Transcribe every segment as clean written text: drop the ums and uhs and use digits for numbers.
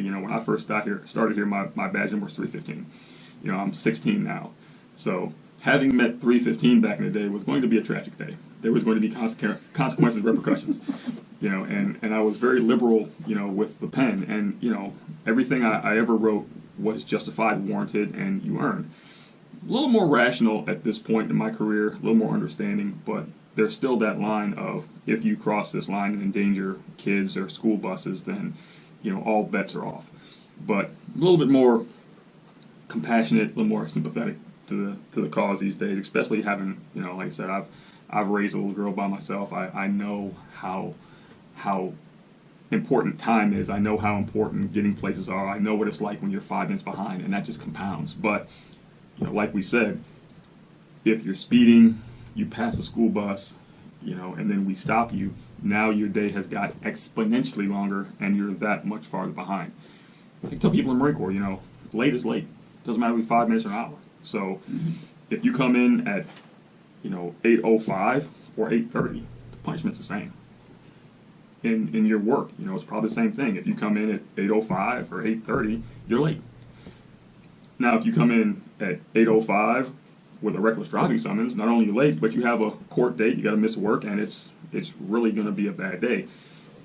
You know, when I first started here, my badge number was 315. You know, I'm 16 now. So having met 315 back in the day was going to be a tragic day. There was going to be consequences, repercussions. You know, and I was very liberal, you know, with the pen. And, you know, everything I ever wrote was justified, warranted, and you earned. A little more rational at this point in my career, a little more understanding, but there's still that line of, if you cross this line and endanger kids or school buses, then, you know, all bets are off. But a little bit more compassionate, a little more sympathetic to the cause these days, especially having, you know, like I said, I've raised a little girl by myself. I know how important time is. I know how important getting places are. I know what it's like when you're 5 minutes behind, and that just compounds. But, you know, like we said, if you're speeding, you pass a school bus, you know, and then we stop you, now your day has got exponentially longer, and you're that much farther behind. I tell people in the Marine Corps, you know, late is late. Doesn't matter if it's 5 minutes or an hour. So if you come in at, you know, 8:05 or 8:30, the punishment's the same. In your work, you know, it's probably the same thing. If you come in at 8:05 or 8:30, you're late. Now, if you come in at 8:05 with a reckless driving summons, not only are you late, but you have a court date, you got to miss work, and it's really going to be a bad day.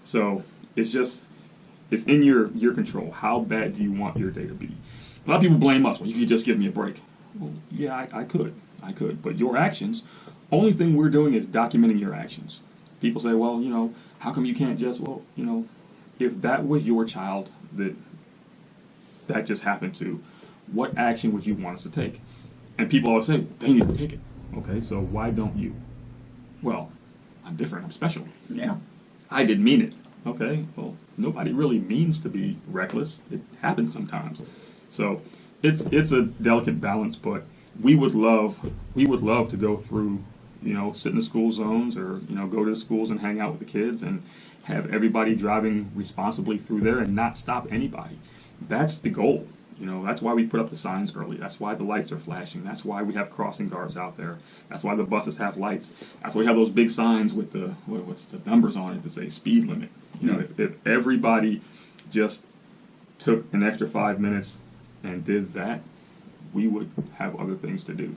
So it's in your control. How bad do you want your day to be? A lot of people blame us. Well, you could just give me a break. Well, yeah, I could. But your actions, only thing we're doing is documenting your actions. People say, well, you know, how come you can't just, well, you know, if that was your child that just happened to, what action would you want us to take? And people always say, they need to take it. Okay, so why don't you? Well, I'm different. I'm special. Yeah. I didn't mean it. Okay, well, nobody really means to be reckless. It happens sometimes. So it's a delicate balance, but we would love to go through, you know, sit in the school zones, or, you know, go to the schools and hang out with the kids and have everybody driving responsibly through there and not stop anybody. That's the goal. You know, that's why we put up the signs early. That's why the lights are flashing. That's why we have crossing guards out there. That's why the buses have lights. That's why we have those big signs with the what's the numbers on it that say speed limit. You know, if everybody just took an extra 5 minutes and did that, we would have other things to do.